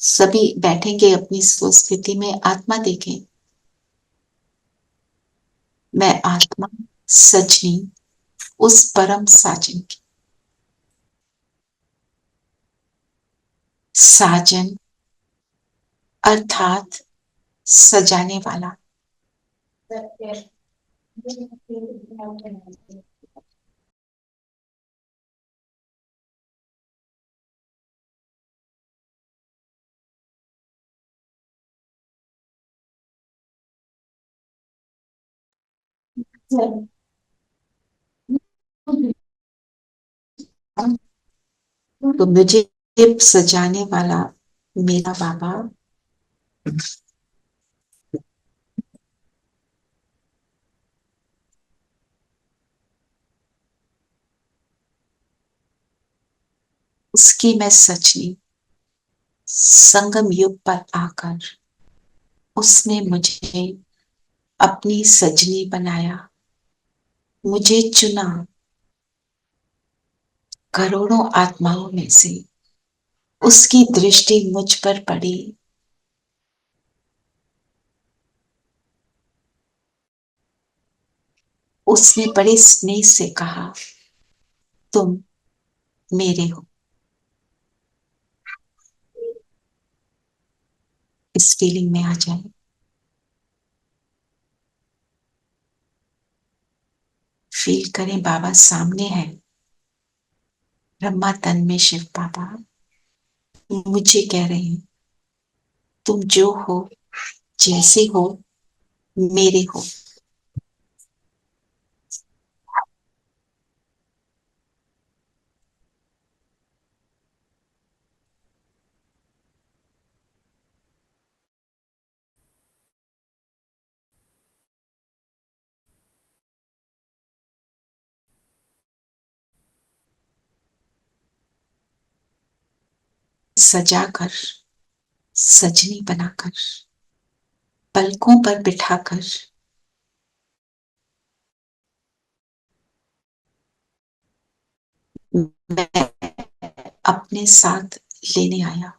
सभी बैठेंगे अपनी स्वस्थिति में, आत्मा देखें। मैं आत्मा सजनी उस परम साजन की। साजन अर्थात सजाने वाला। तो मुझे सजाने वाला मेरा बाबा उसकी मैं सजनी। संगम युग पर आकर उसने मुझे अपनी सजनी बनाया, मुझे चुना। करोड़ों आत्माओं में से उसकी दृष्टि मुझ पर पड़ी। उसने बड़े स्नेह से कहा, तुम मेरे हो। इस फीलिंग में आ जाए। फील करें बाबा सामने है। ब्रह्मा तन में शिव बाबा मुझे कह रहे हैं, तुम जो हो, जैसे हो, मेरे हो। सजाकर, सजनी बनाकर, पलकों पर बिठाकर मैं अपने साथ लेने आया।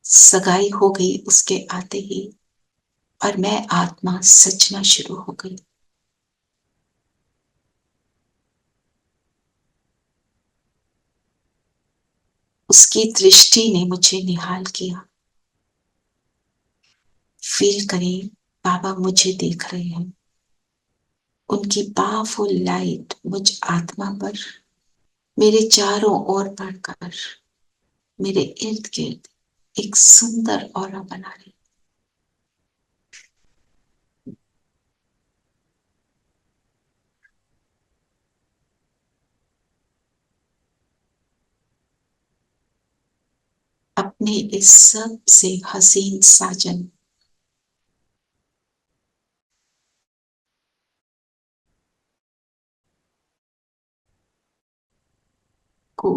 सगाई हो गई उसके आते ही, और मैं आत्मा सजना शुरू हो गई। उसकी दृष्टि ने मुझे निहाल किया। फील करें बाबा मुझे देख रहे हैं। उनकी पावरफुल लाइट मुझ आत्मा पर, मेरे चारों ओर पड़कर मेरे इर्द गिर्द एक सुंदर ऑरा बना रही। अपने इस सबसे हसीन साजन को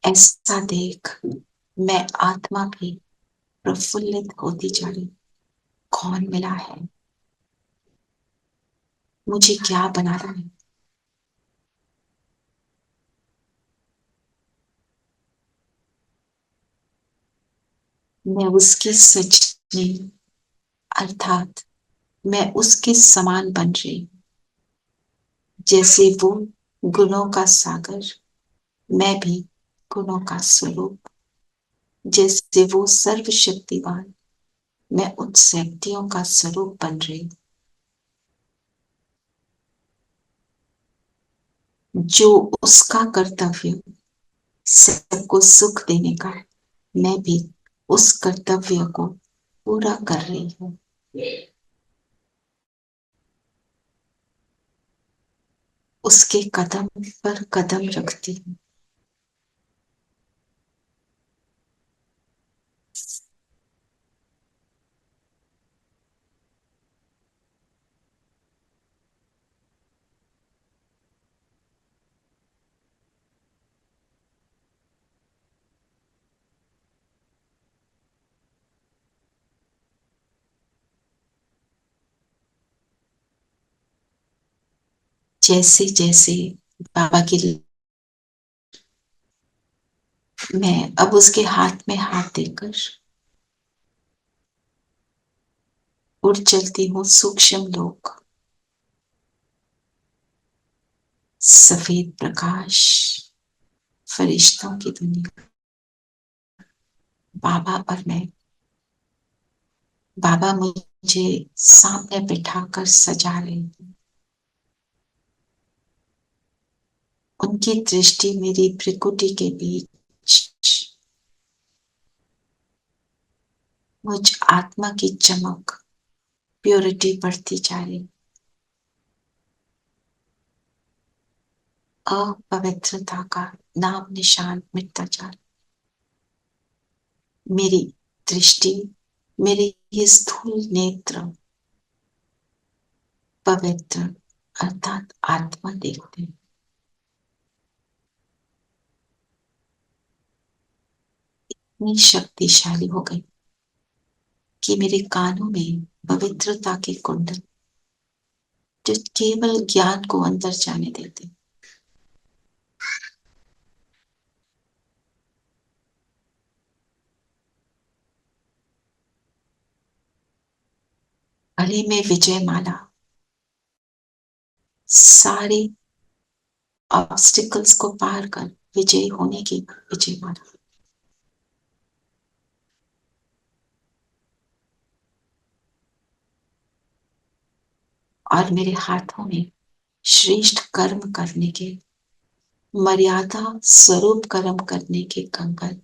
ऐसा देख मैं आत्मा भी प्रफुल्लित होती जा रही। कौन मिला है, मुझे क्या बना रहा है। मैं उसकी सजनी अर्थात मैं उसके समान बन रही। जैसे वो गुणों का सागर, मैं भी गुणों का स्वरूप। जैसे वो सर्वशक्तिवान, मैं उन शक्तियों का स्वरूप बन रही। जो उसका कर्तव्य सबको सुख देने का, मैं भी उस कर्तव्य को पूरा कर रही हूँ। उसके कदम पर कदम रखती हूँ। जैसे जैसे बाबा की मैं अब उसके हाथ में हाथ देकर उड़ चलती हूँ सूक्ष्म लोक, सफेद प्रकाश, फरिश्तों की दुनिया। बाबा और मैं, बाबा मुझे सामने बिठाकर सजा रहे हैं। उनकी दृष्टि मेरी भ्रिकुटी के बीच मुझ आत्मा की चमक, प्योरिटी बढ़ती जा रही, अपवित्रता का नाम निशान मिटता जा रहा। मेरी दृष्टि, मेरे ये स्थूल नेत्र पवित्र अर्थात आत्मा देखते हैं। इतनी शक्तिशाली हो गई कि मेरे कानों में पवित्रता के कुंडल, जो केवल ज्ञान को अंदर जाने देते, गले में विजय माला, सारे ऑब्स्टिकल्स को पार कर विजयी होने की विजय माला। और मेरे हाथों में श्रेष्ठ कर्म करने के, मर्यादा स्वरूप कर्म करने के कंकड़।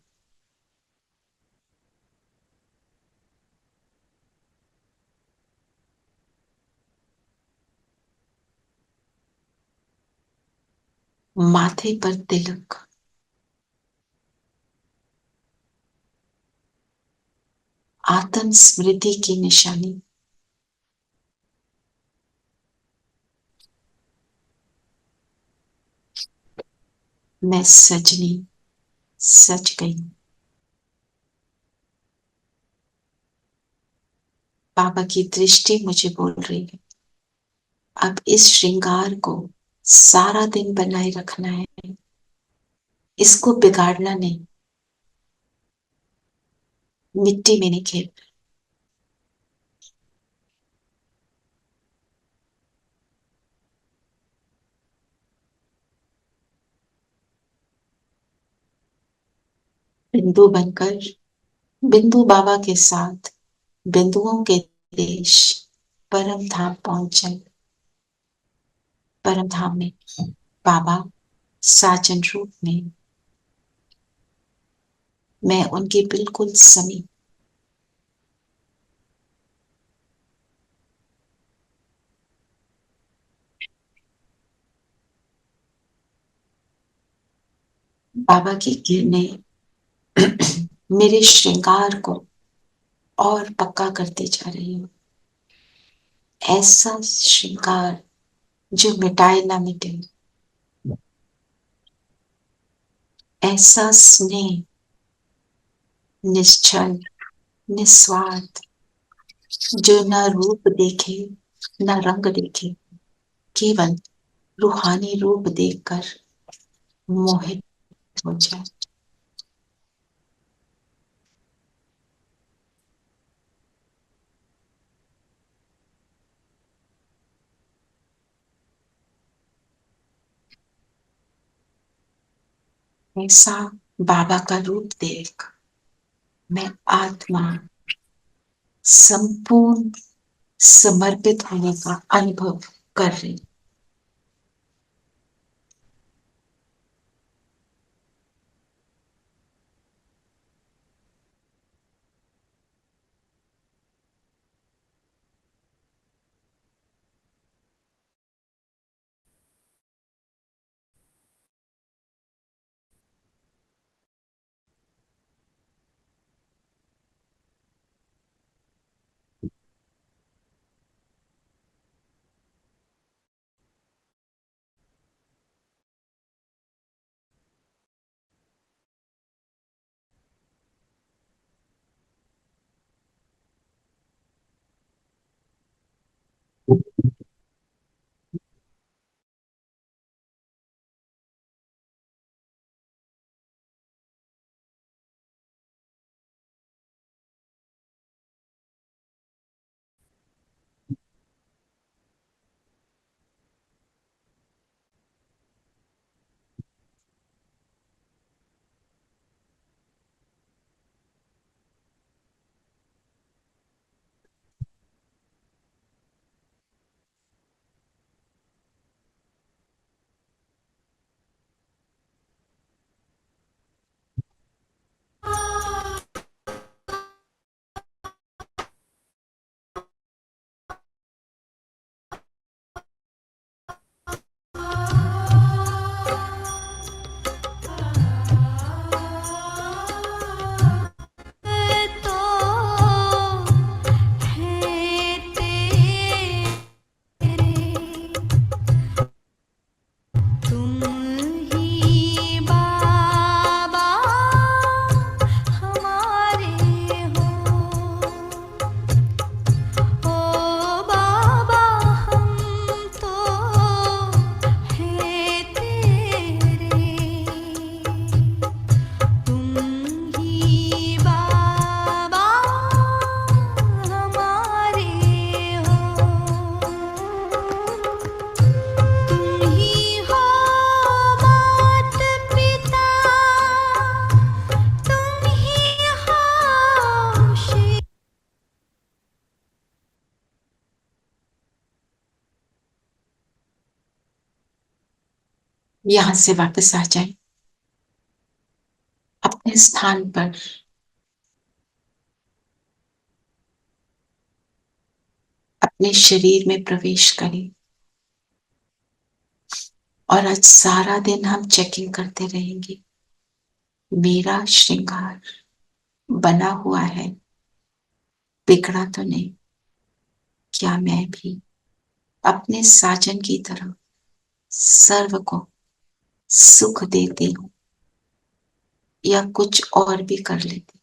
माथे पर तिलक, आत्म स्मृति की निशानी। मैं सजनी, सच गई। बाबा की दृष्टि मुझे बोल रही है, अब इस श्रृंगार को सारा दिन बनाए रखना है, इसको बिगाड़ना नहीं, मिट्टी में नहीं खेल। बिंदु बनकर, बिंदु बाबा के साथ बिंदुओं के देश परम धाम पहुंचे। परम धाम में बाबा साजन रूप में, मैं उनके बिल्कुल समीप। बाबा की किरणें मेरे श्रृंगार को और पक्का करते जा रही हूँ। ऐसा श्रृंगार जो मिटाए ना मिटे, ऐसा स्नेह निश्चल, निस्वार्थ, जो न रूप देखे न रंग देखे, केवल रूहानी रूप देखकर मोहित हो जाए। ऐसा बाबा का रूप देख मैं आत्मा संपूर्ण समर्पित होने का अनुभव कर रही। यहां से वापस आ जाए, अपने स्थान पर। अपने शरीर में प्रवेश करें। और आज सारा दिन हम चेकिंग करते रहेंगे। मेरा श्रृंगार बना हुआ है, बिगड़ा तो नहीं? क्या मैं भी अपने साजन की तरह सर्व को सुख देती हूँ, या कुछ और भी कर लेती?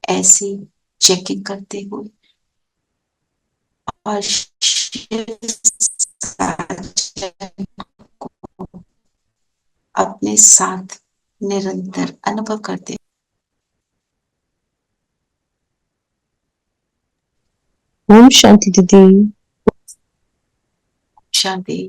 ऐसी चेकिंग करते हुए और शिव साजन को अपने साथ निरंतर अनुभव करते। ओम शांति दीदी। शांति।